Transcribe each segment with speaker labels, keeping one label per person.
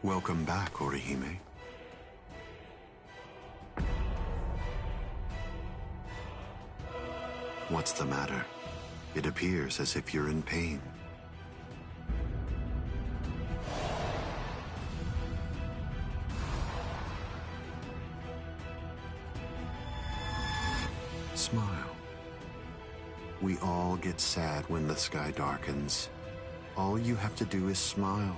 Speaker 1: Welcome back, Orihime. What's the matter? It appears as if you're in pain. Smile. We all get sad when the sky darkens. All you have to do is smile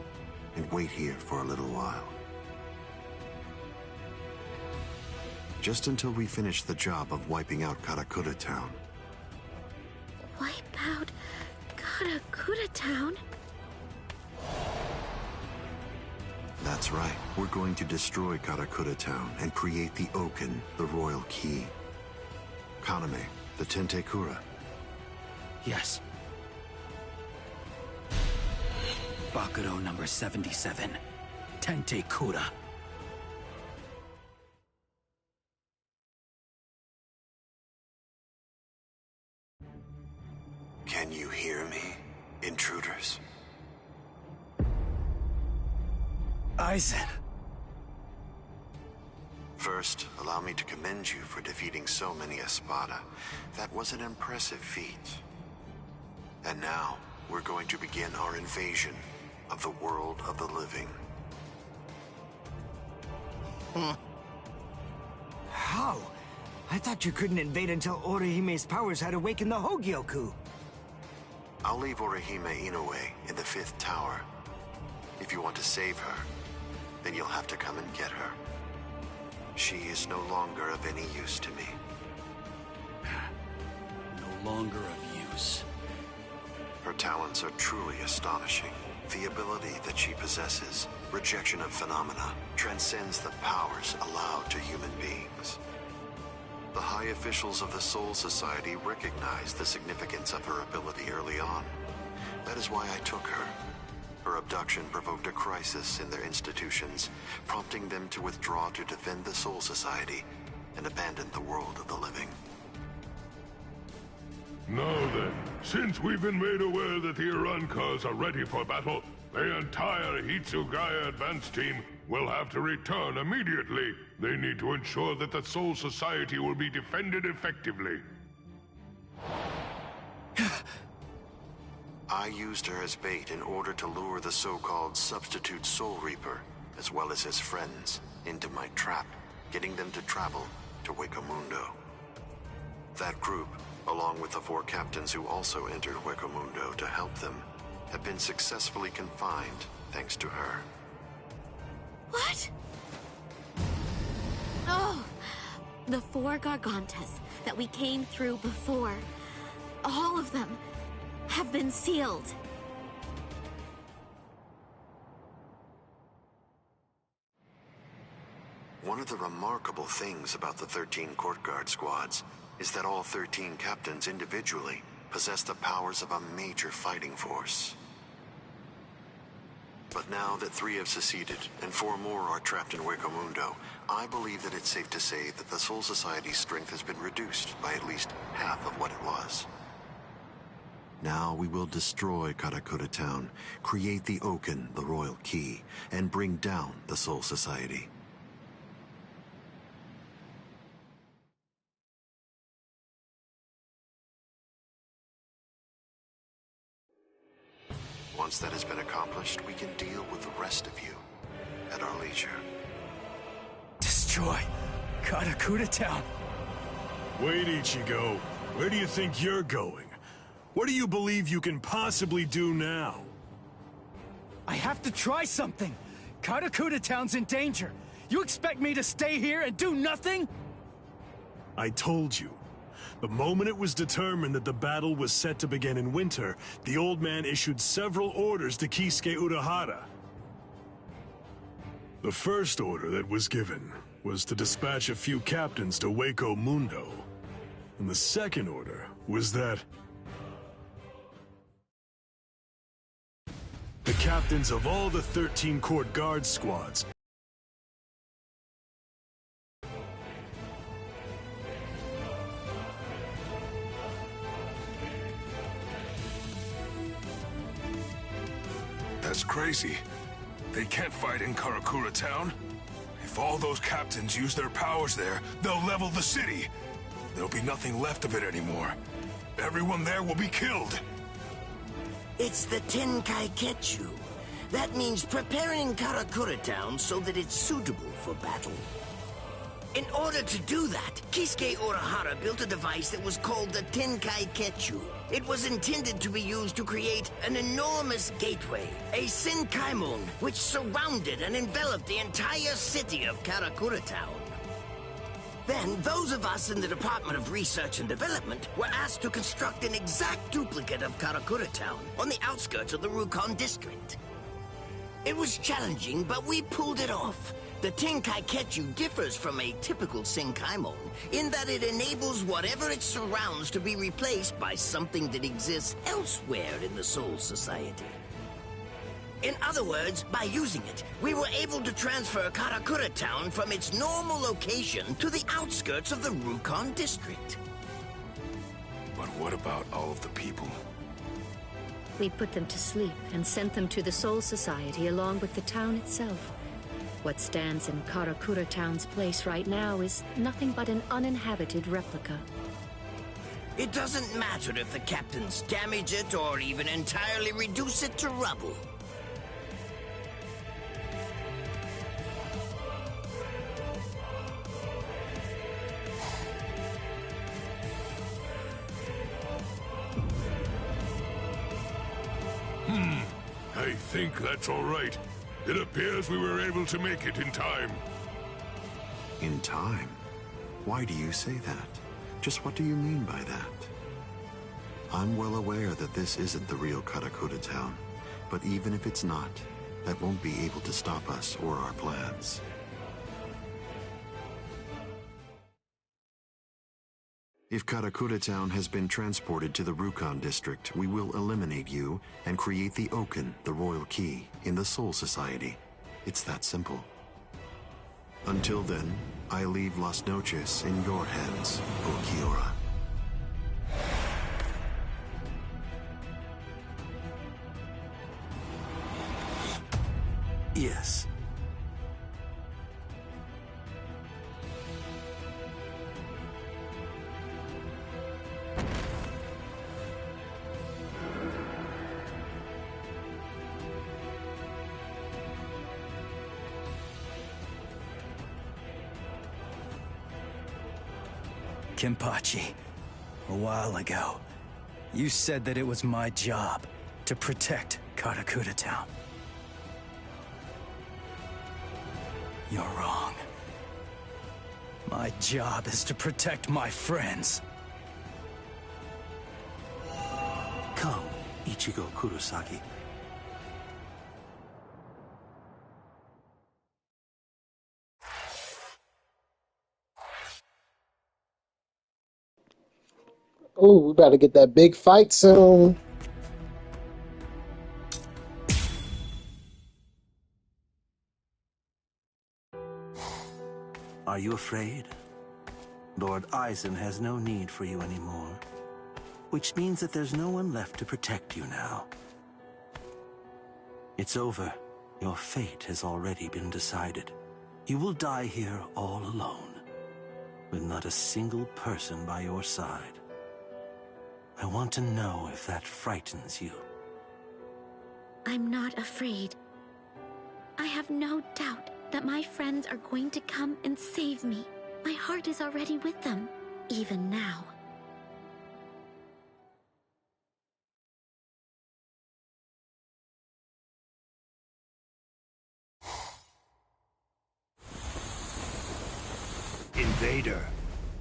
Speaker 1: and wait here for a little while. Just until we finish the job of wiping out Karakura Town.
Speaker 2: Wipe out Karakura Town?
Speaker 1: That's right. We're going to destroy Karakura Town and create the Oken, the royal key. Kaname, the Tentekura.
Speaker 3: Yes. Bakuro number 77. Tentekura.
Speaker 1: Can you hear me, intruders?
Speaker 3: Aizen.
Speaker 1: First, allow me to commend you for defeating so many Espada. That was an impressive feat. And now, we're going to begin our invasion of the world of the living.
Speaker 4: How? I thought you couldn't invade until Orihime's powers had awakened the Hogyoku.
Speaker 1: I'll leave Orihime Inoue in the 5th tower. If you want to save her, then you'll have to come and get her. She is no longer of any use to me.
Speaker 3: No longer of use.
Speaker 1: Her talents are truly astonishing. The ability that she possesses, rejection of phenomena, transcends the powers allowed to human beings. The high officials of the Soul Society recognized the significance of her ability early on. That is why I took her. Her abduction provoked a crisis in their institutions, prompting them to withdraw to defend the Soul Society and abandon the world of the living.
Speaker 5: Now then, since we've been made aware that the Irankas are ready for battle, the entire Hitsugaya advance team will have to return immediately. They need to ensure that the Soul Society will be defended effectively.
Speaker 1: I used her as bait in order to lure the so-called substitute Soul Reaper, as well as his friends, into my trap, getting them to travel to Huecomundo. That group, along with the 4 captains who also entered Huecomundo to help them, have been successfully confined thanks to her.
Speaker 2: What? Oh, the 4 Gargantas that we came through before. All of them have been sealed.
Speaker 1: One of the remarkable things about the 13 Court Guard squads is that all 13 captains individually possess the powers of a major fighting force. But now that 3 have seceded and 4 more are trapped in Huecomundo, I believe that it's safe to say that the Soul Society's strength has been reduced by at least half of what it was. Now we will destroy Karakura Town, create the Oken, the royal key, and bring down the Soul Society. Once that has been accomplished, we can deal with the rest of you at our leisure.
Speaker 3: Destroy Karakura Town.
Speaker 6: Wait, Ichigo. Where do you think you're going? What do you believe you can possibly do now?
Speaker 3: I have to try something. Karakura Town's in danger. You expect me to stay here and do nothing?
Speaker 6: I told you. The moment it was determined that the battle was set to begin in winter, the old man issued several orders to Kisuke Urahara. The first order that was given was to dispatch a few captains to Huecomundo. And the second order was that the captains of all the 13 Court Guard squads
Speaker 5: That's crazy.
Speaker 7: They can't fight in Karakura Town. If all those captains use their powers there, they'll level the city. There'll be nothing left of it anymore. Everyone there will be killed.
Speaker 8: It's the Tenkai-Ketchu. That means preparing Karakura Town so that it's suitable for battle. In order to do that, Kisuke Urahara built a device that was called the Tenkai-Ketchu. It was intended to be used to create an enormous gateway, a Senkaimon, which surrounded and enveloped the entire city of Karakura Town. Then, those of us in the Department of Research and Development were asked to construct an exact duplicate of Karakura Town on the outskirts of the Rukon district. It was challenging, but we pulled it off. The Tenkai-Ketchu differs from a typical Senkaimon in that it enables whatever it surrounds to be replaced by something that exists elsewhere in the Soul Society. In other words, by using it, we were able to transfer Karakura Town from its normal location to the outskirts of the Rukon district.
Speaker 7: But what about all of the people?
Speaker 9: We put them to sleep and sent them to the Soul Society along with the town itself. What stands in Karakura Town's place right now is nothing but an uninhabited replica.
Speaker 8: It doesn't matter if the captains damage it or even entirely reduce it to rubble.
Speaker 5: I think that's all right. It appears we were able to make it in time.
Speaker 1: In time? Why do you say that? Just what do you mean by that? I'm well aware that this isn't the real Karakura Town, but even if it's not, that won't be able to stop us or our plans. If Karakura Town has been transported to the Rukon district, we will eliminate you and create the Oken, the royal key, in the Soul Society. It's that simple. Until then, I leave Las Noches in your hands, Ulquiorra.
Speaker 8: Yes.
Speaker 3: Kenpachi, a while ago, you said that it was my job to protect Karakura Town. You're wrong. My job is to protect my friends.
Speaker 10: Come, Ichigo Kurosaki.
Speaker 11: Oh, we better get that big fight soon.
Speaker 10: Are you afraid? Lord Aizen has no need for you anymore, which means that there's no one left to protect you now. It's over. Your fate has already been decided. You will die here all alone, with not a single person by your side. I want to know if that frightens you.
Speaker 2: I'm not afraid. I have no doubt that my friends are going to come and save me. My heart is already with them, even now.
Speaker 12: Invader,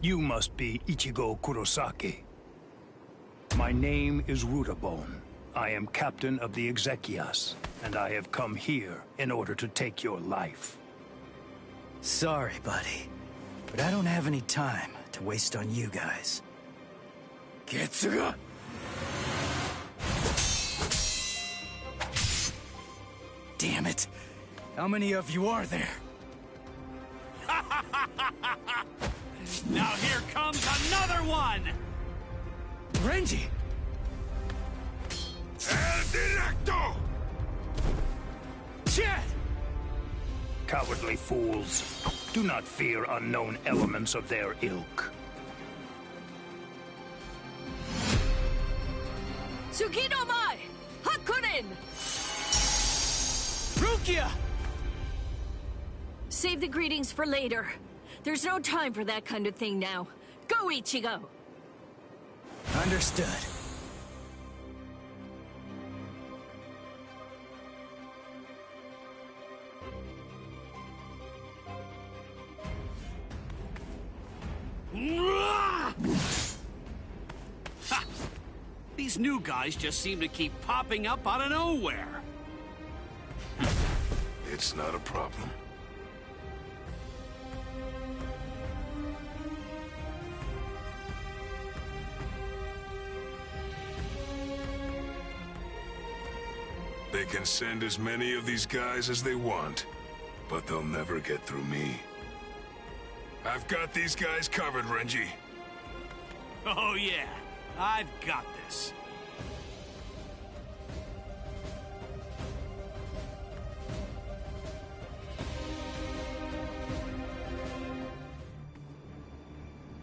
Speaker 12: you must be Ichigo Kurosaki. My name is Rutabone. I am captain of the Exequias, and I have come here in order to take your life.
Speaker 3: Sorry, buddy, but I don't have any time to waste on you guys.
Speaker 12: Getsuga!
Speaker 3: Damn it! How many of you are there?
Speaker 13: Now here comes another one!
Speaker 3: Renji!
Speaker 5: El Directo!
Speaker 3: Shit!
Speaker 12: cowardly fools. Do not fear unknown elements of their ilk.
Speaker 14: Tsukinomai! Hakunin!
Speaker 3: Rukia!
Speaker 14: Save the greetings for later. There's no time for that kind of thing now. Go, Ichigo!
Speaker 3: Understood.
Speaker 13: Ha! These new guys just seem to keep popping up out of nowhere.
Speaker 7: It's not a problem. They can send as many of these guys as they want, but they'll never get through me. I've got these guys covered, Renji.
Speaker 13: Oh yeah, I've got this.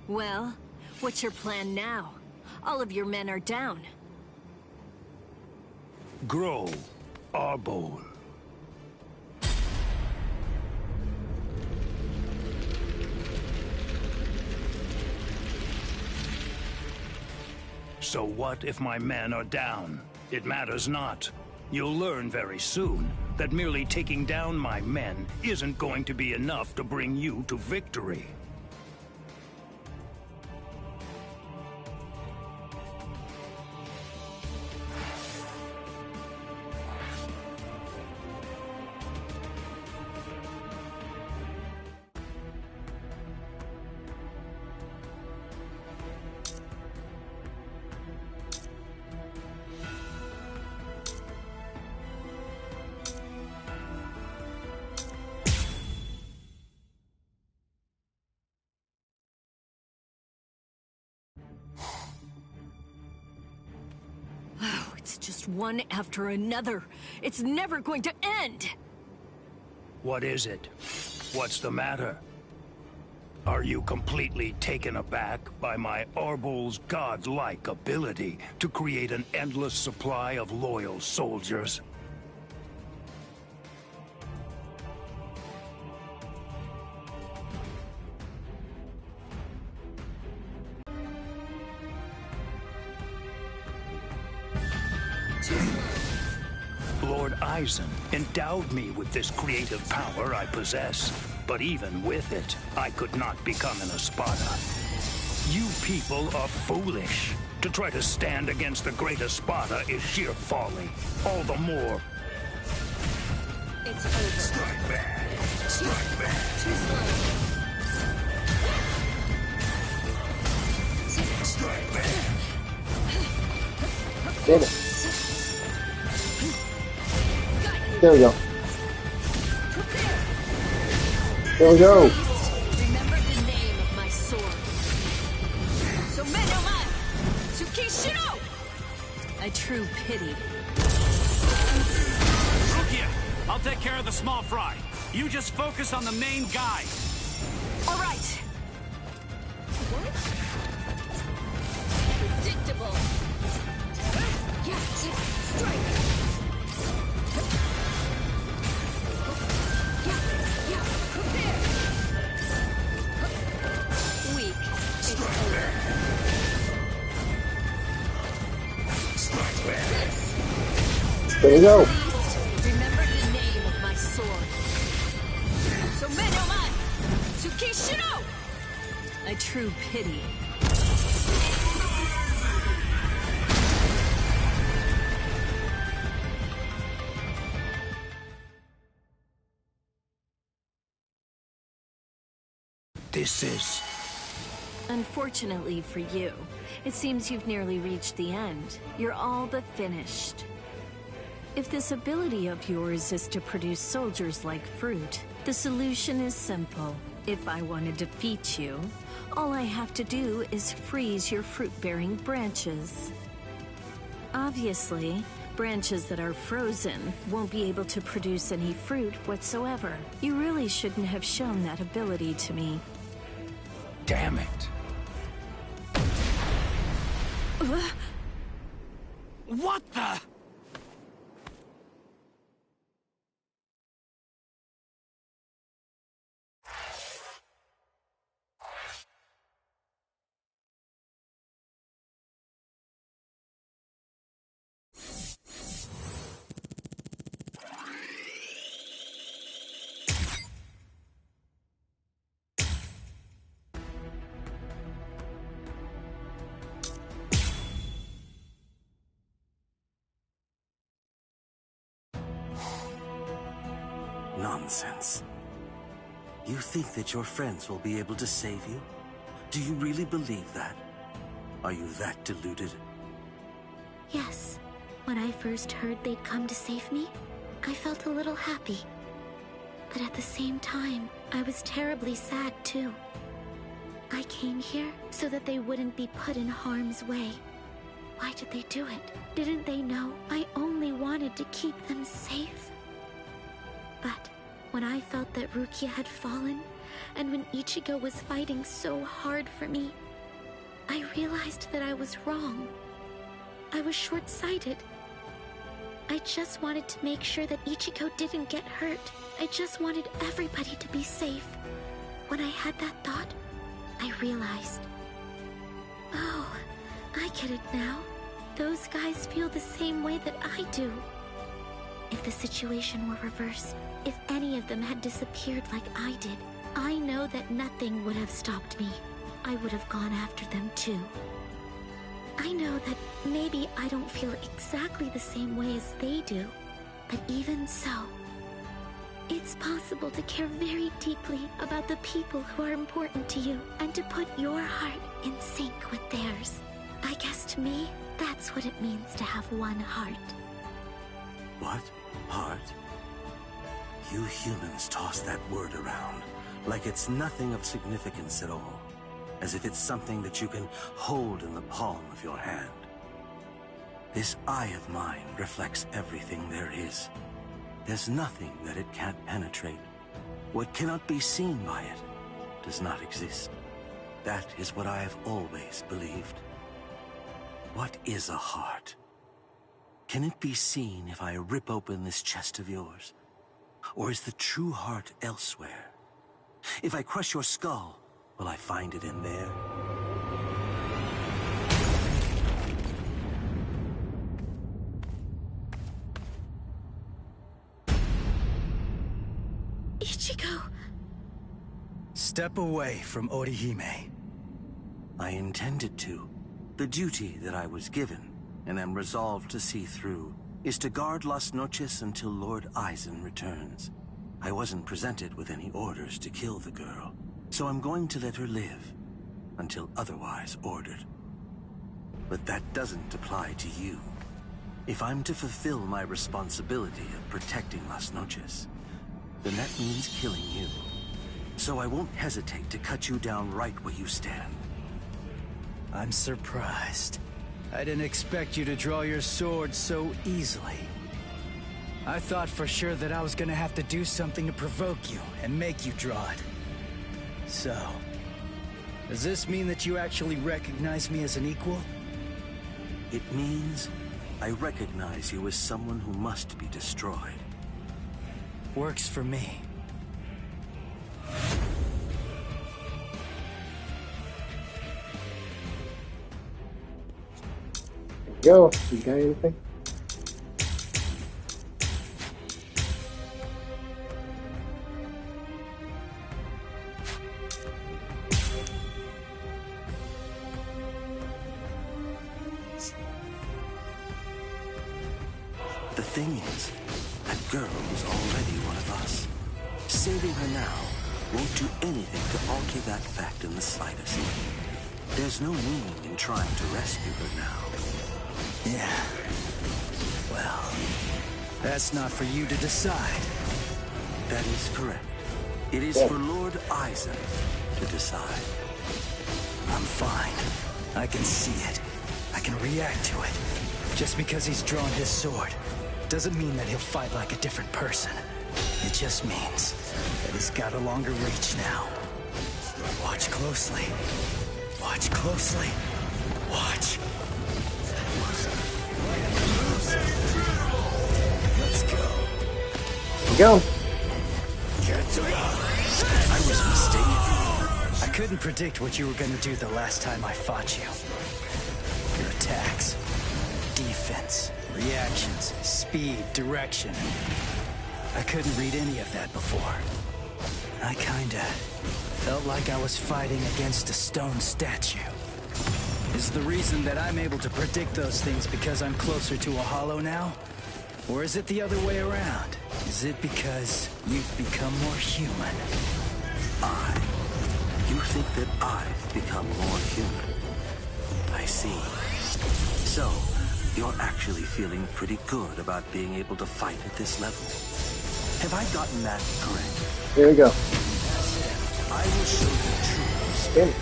Speaker 14: Well, what's your plan now? All of your men are down.
Speaker 12: Grow, Arbol. So what if my men are down? It matters not. You'll learn very soon that merely taking down my men isn't going to be enough to bring you to victory.
Speaker 14: It's just one after another. It's never going to end!
Speaker 12: What is it? What's the matter? Are you completely taken aback by my Arbol's godlike ability to create an endless supply of loyal soldiers? Lord Aizen endowed me with this creative power I possess, but even with it, I could not become an Espada. You people are foolish. To try to stand against the great Espada is sheer folly. All the more.
Speaker 14: It's over.
Speaker 7: Strike back! Strike back!
Speaker 14: Too slow.
Speaker 7: Strike back!
Speaker 11: Damn it. There we go. There we go.
Speaker 14: Remember the name of my sword. Somenoman! Tsukishiro! A true pity.
Speaker 13: Rukia, I'll take care of the small fry. You just focus on the main guy.
Speaker 14: All right. What? Predictable. Yeah, strike.
Speaker 11: There we go.
Speaker 14: Remember the name of my sword. Somenoman! Tsukishiro! A true pity.
Speaker 12: This is...
Speaker 14: Unfortunately for you, it seems you've nearly reached the end. You're all but finished. If this ability of yours is to produce soldiers like fruit, the solution is simple. If I want to defeat you, all I have to do is freeze your fruit-bearing branches. Obviously, Branches that are frozen won't be able to produce any fruit whatsoever. You really shouldn't have shown that ability to me.
Speaker 12: Damn it.
Speaker 13: What the?
Speaker 10: Nonsense. You think that your friends will be able to save you? Do you really believe that? Are you that deluded?
Speaker 2: Yes. When I first heard they'd come to save me, I felt a little happy. But at the same time, I was terribly sad too. I came here so that they wouldn't be put in harm's way. Why did they do it? Didn't they know I only wanted to keep them safe? But when I felt that Rukia had fallen, and when Ichigo was fighting so hard for me, I realized that I was wrong. I was short-sighted. I just wanted to make sure that Ichigo didn't get hurt. I just wanted everybody to be safe. When I had that thought, I realized. Oh, I get it now. Those guys feel the same way that I do. If the situation were reversed, if any of them had disappeared like I did, I know that nothing would have stopped me. I would have gone after them too. I know that maybe I don't feel exactly the same way as they do, but even so, it's possible to care very deeply about the people who are important to you and to put your heart in sync with theirs. I guess to me, that's what it means to have one heart.
Speaker 10: What? Heart? You humans toss that word around like it's nothing of significance at all, as if it's something that you can hold in the palm of your hand. This eye of mine reflects everything there is. There's nothing that it can't penetrate. What cannot be seen by it does not exist. That is what I have always believed. What is a heart? Can it be seen if I rip open this chest of yours? Or is the true heart elsewhere? If I crush your skull, will I find it in there?
Speaker 2: Ichigo!
Speaker 3: Step away from Orihime.
Speaker 10: I intended to. The duty that I was given, and am resolved to see through, is to guard Las Noches until Lord Aizen returns. I wasn't presented with any orders to kill the girl, so I'm going to let her live, until otherwise ordered. But that doesn't apply to you. If I'm to fulfill my responsibility of protecting Las Noches, then that means killing you. So I won't hesitate to cut you down right where you stand.
Speaker 3: I'm surprised. I didn't expect you to draw your sword so easily. I thought for sure that I was gonna have to do something to provoke you and make you draw it. So, does this mean that you actually recognize me as an equal?
Speaker 10: It means I recognize you as someone who must be destroyed.
Speaker 3: Works for me.
Speaker 11: Yo, you got anything?
Speaker 10: The thing is, that girl was already one of us. Saving her now won't do anything to alter that fact in the slightest. There's no meaning in trying to rescue her now.
Speaker 3: Yeah. Well, that's not for you to decide.
Speaker 10: That is correct. It is for Lord Aizen to decide.
Speaker 3: I'm fine. I can see it. I can react to it. Just because he's drawn his sword doesn't mean that he'll fight like a different person. It just means that he's got a longer reach now. Watch closely. Watch closely. Watch. Let's go.
Speaker 11: Go.
Speaker 3: I was mistaken. I couldn't predict what you were gonna do the last time I fought you. Your attacks, defense, reactions, speed, direction. I couldn't read any of that before. I kinda felt like I was fighting against a stone statue. Is the reason that I'm able to predict those things because I'm closer to a hollow now? Or is it the other way around? Is it because you've become more human?
Speaker 10: You think that I've become more human? I see. So, you're actually feeling pretty good about being able to fight at this level. Have I gotten that correct?
Speaker 11: Here we go.
Speaker 10: I will show you true
Speaker 11: Spin.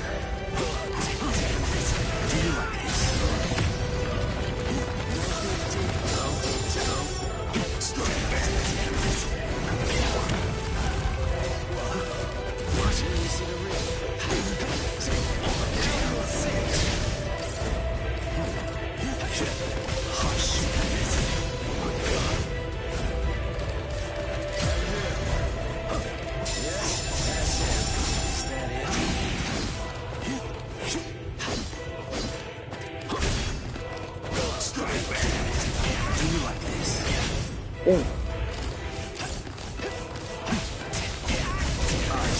Speaker 10: Do you like this?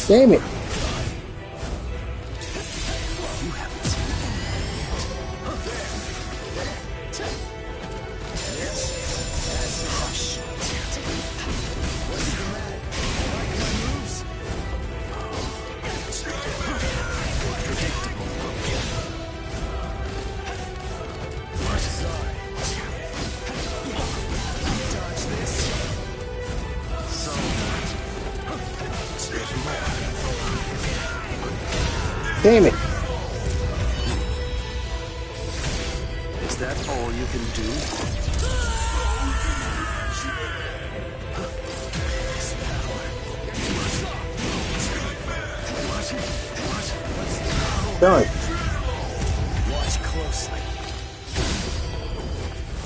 Speaker 11: Damn it. Damn it.
Speaker 10: Is that all you can do?
Speaker 11: Done.
Speaker 3: Watch closely.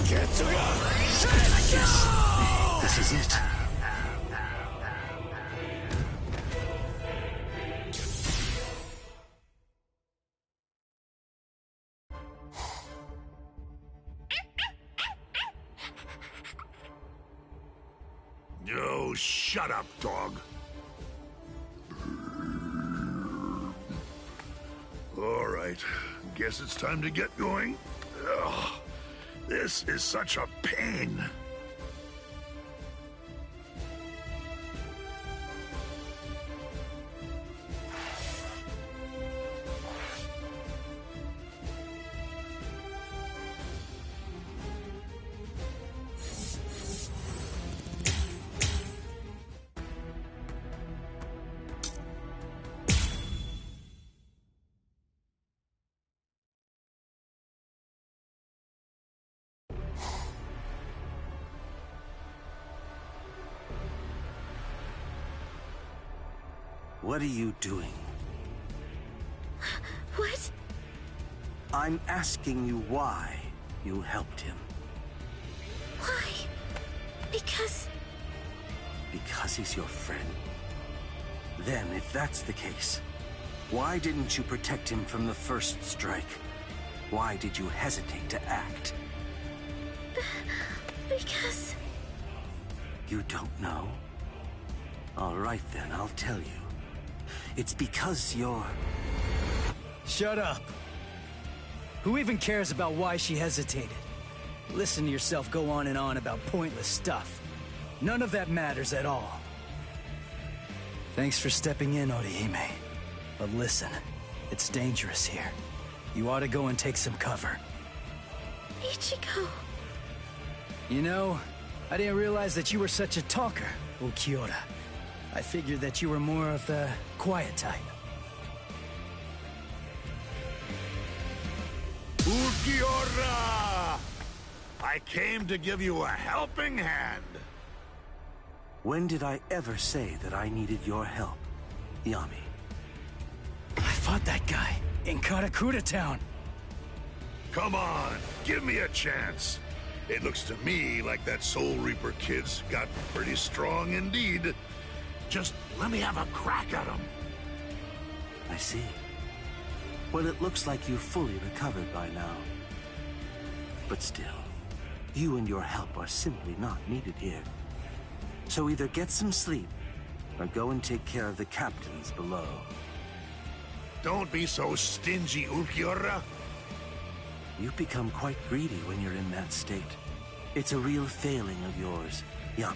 Speaker 10: I guess this is it.
Speaker 7: Oh, shut up, dog. All right, guess it's time to get going. Ugh, this is such a pain.
Speaker 10: What are you doing?
Speaker 2: What?
Speaker 10: I'm asking you why you helped him.
Speaker 2: Why? Because
Speaker 10: he's your friend? Then, if that's the case, why didn't you protect him from the first strike? Why did you hesitate to act?
Speaker 2: Because...
Speaker 10: You don't know? All right then, I'll tell you. It's because you're...
Speaker 3: Shut up. Who even cares about why she hesitated? Listen to yourself go on and on about pointless stuff. None of that matters at all. Thanks for stepping in, Orihime. But listen, it's dangerous here. You ought to go and take some cover.
Speaker 2: Ichigo...
Speaker 3: You know, I didn't realize that you were such a talker, Ukiura. I figured that you were more of the quiet type.
Speaker 7: Ukiura!
Speaker 15: I came to give you a helping hand.
Speaker 10: When did I ever say that I needed your help, Yami?
Speaker 3: I fought that guy in Karakura Town.
Speaker 15: Come on, give me a chance. It looks to me like that Soul Reaper kid's got pretty strong indeed. Just let me have a crack at him.
Speaker 10: I see. Well, it looks like you've fully recovered by now. But still, you and your help are simply not needed here. So either get some sleep, or go and take care of the captains below.
Speaker 15: Don't be so stingy, Ulquiorra.
Speaker 10: You become quite greedy when you're in that state. It's a real failing of yours, Yami.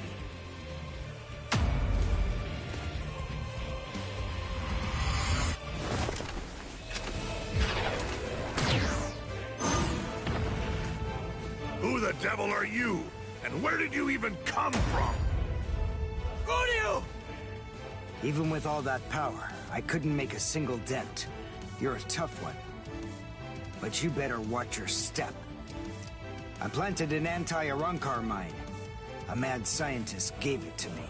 Speaker 15: Who the devil are you? And where did you even come from?
Speaker 4: Rodeo! Even with all that power, I couldn't make a single dent. You're a tough one. But you better watch your step. I planted an anti-Arankar mine. A mad scientist gave it to me.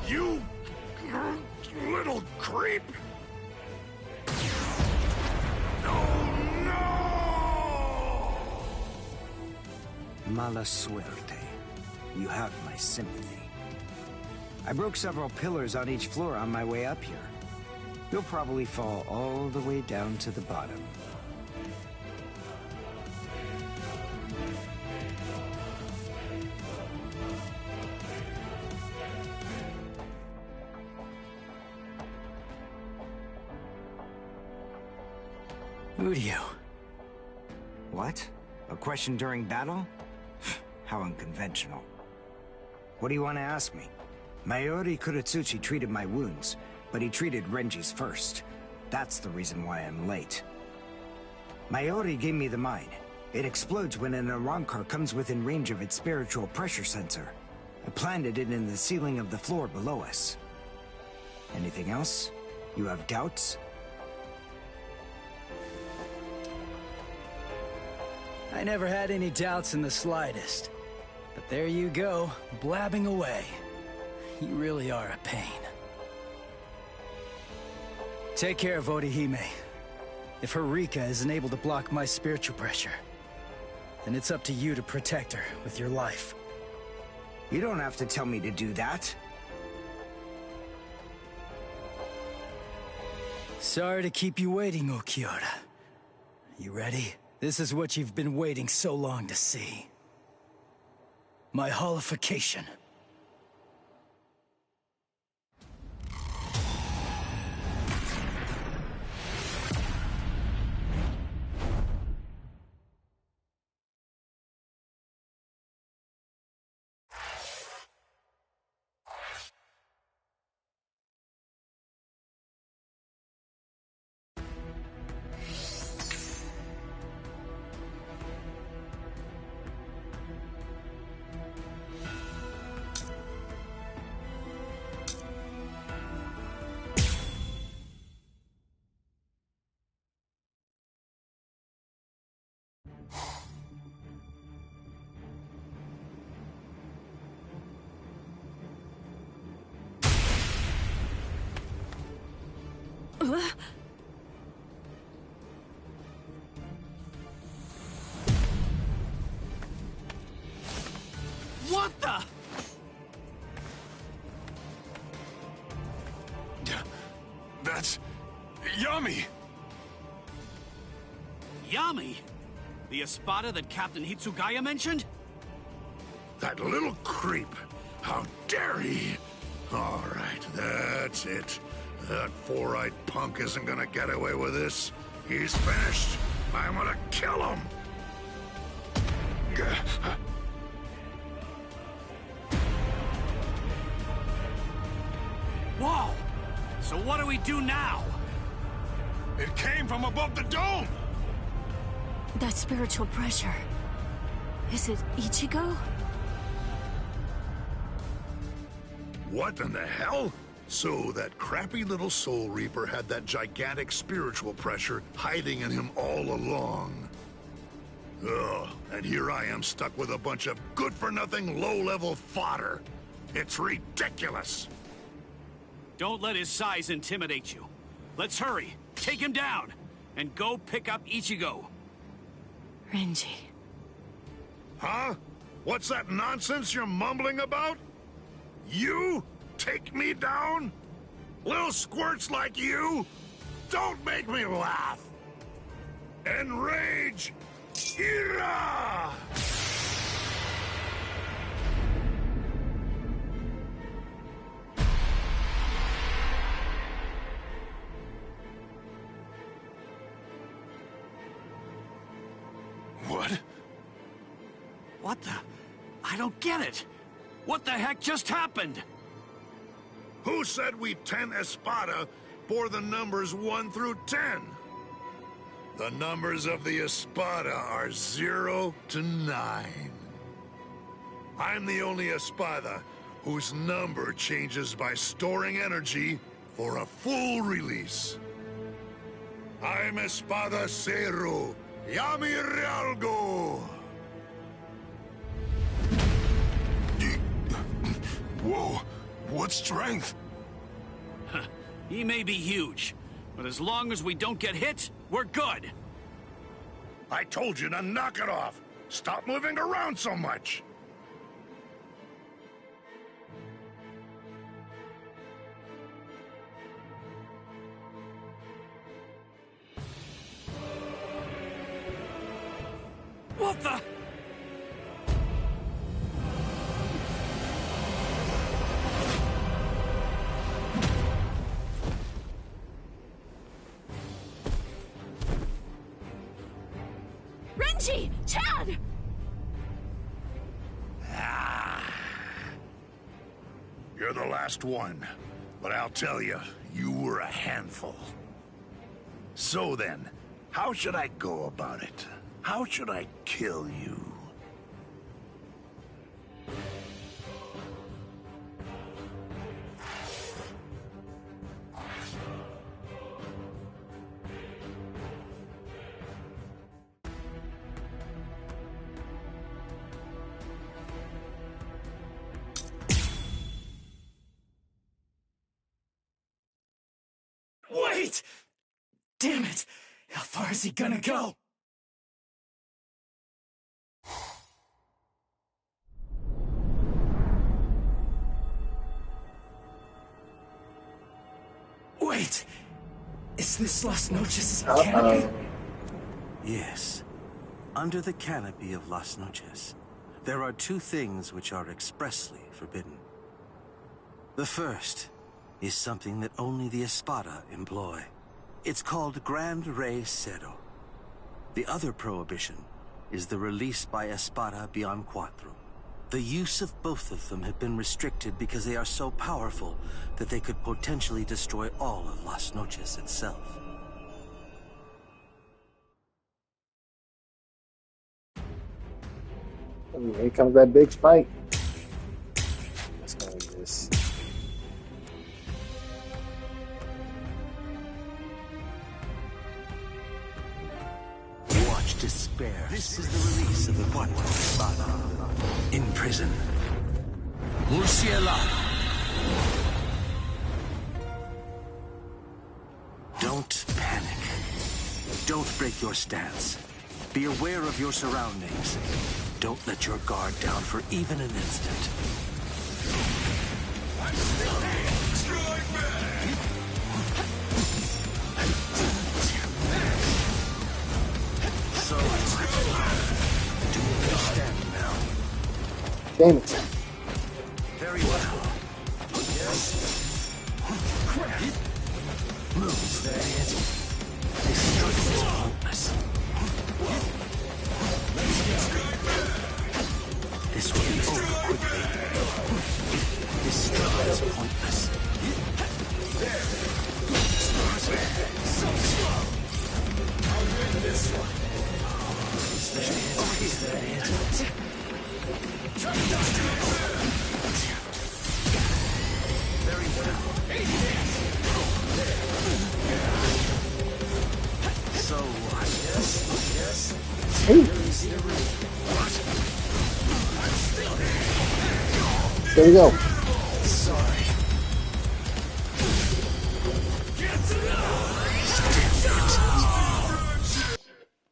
Speaker 15: You little creep!
Speaker 4: Mala suerte. You have my sympathy. I broke several pillars on each floor on my way up here. You'll probably fall all the way down to the bottom.
Speaker 3: Who do you?
Speaker 4: What? A question during battle? How unconventional. What do you want to ask me? Mayuri Kuratsuchi treated my wounds, but he treated Renji's first. That's the reason why I'm late. Mayuri gave me the mine. It explodes when an Arankar comes within range of its spiritual pressure sensor. I planted it in the ceiling of the floor below us. Anything else? You have doubts?
Speaker 3: I never had any doubts in the slightest. But there you go, blabbing away. You really are a pain. Take care of Orihime. If her Rukia isn't able to block my spiritual pressure, then it's up to you to protect her with your life.
Speaker 4: You don't have to tell me to do that.
Speaker 3: Sorry to keep you waiting, Ulquiorra. You ready? This is what you've been waiting so long to see. My holification.
Speaker 13: What the?
Speaker 7: That's... Yami!
Speaker 13: Yami? The Espada that Captain Hitsugaya mentioned?
Speaker 15: That little creep! How dare he! All right, that's it. That four-eyed punk isn't gonna get away with this. He's finished. I'm gonna kill him!
Speaker 13: Whoa! So what do we do now?
Speaker 7: It came from above the dome!
Speaker 14: That spiritual pressure. Is it Ichigo?
Speaker 15: What in the hell? So that crappy little Soul Reaper had that gigantic spiritual pressure hiding in him all along. Ugh, and here I am stuck with a bunch of good-for-nothing, low-level fodder. It's ridiculous!
Speaker 13: Don't let his size intimidate you. Let's hurry, take him down, and go pick up Ichigo.
Speaker 14: Renji.
Speaker 15: Huh? What's that nonsense you're mumbling about? You? Take me down? Little squirts like you? Don't make me laugh! Enrage! Ira!
Speaker 7: What?
Speaker 13: What the? I don't get it. What the heck just happened?
Speaker 15: Who said we 10 Espada bore the numbers 1 through 10? The numbers of the Espada are 0 to 9. I'm the only Espada whose number changes by storing energy for a full release. I'm Espada Zero, Yami Realgo!
Speaker 7: Whoa, what strength?
Speaker 13: He may be huge, but as long as we don't get hit, we're good.
Speaker 15: I told you to knock it off! Stop moving around so much!
Speaker 13: What the?
Speaker 14: Renji! Chad!
Speaker 15: You're the last one, but I'll tell you, you were a handful. So then, how should I go about it? How should I kill you?
Speaker 3: Wait! Damn it! How far is he gonna go? Wait! Is this Las Noches' canopy?
Speaker 10: Yes. Under the canopy of Las Noches, there are 2 things which are expressly forbidden. The first is something that only the Espada employ. It's called Grand Rey Cero. The other prohibition is the release by Espada beyond Cuatro. The use of both of them have been restricted because they are so powerful that they could potentially destroy all of Las Noches itself.
Speaker 11: Ooh, here comes that big fight. Let's go with this.
Speaker 10: Watch despair. This is the release of the Cuatro Espada. In prison. Murcielago. Don't panic. Don't break your stance. Be aware of your surroundings. Don't let your guard down for even an instant. So, do you understand now?
Speaker 11: Damn it.
Speaker 10: Very well. Yes. Move. This struggle is hopeless. This will be over quickly. This struggle is pointless. So slow. I'll win this one. Is that it? Try to dodge it.
Speaker 11: Hey. There we go.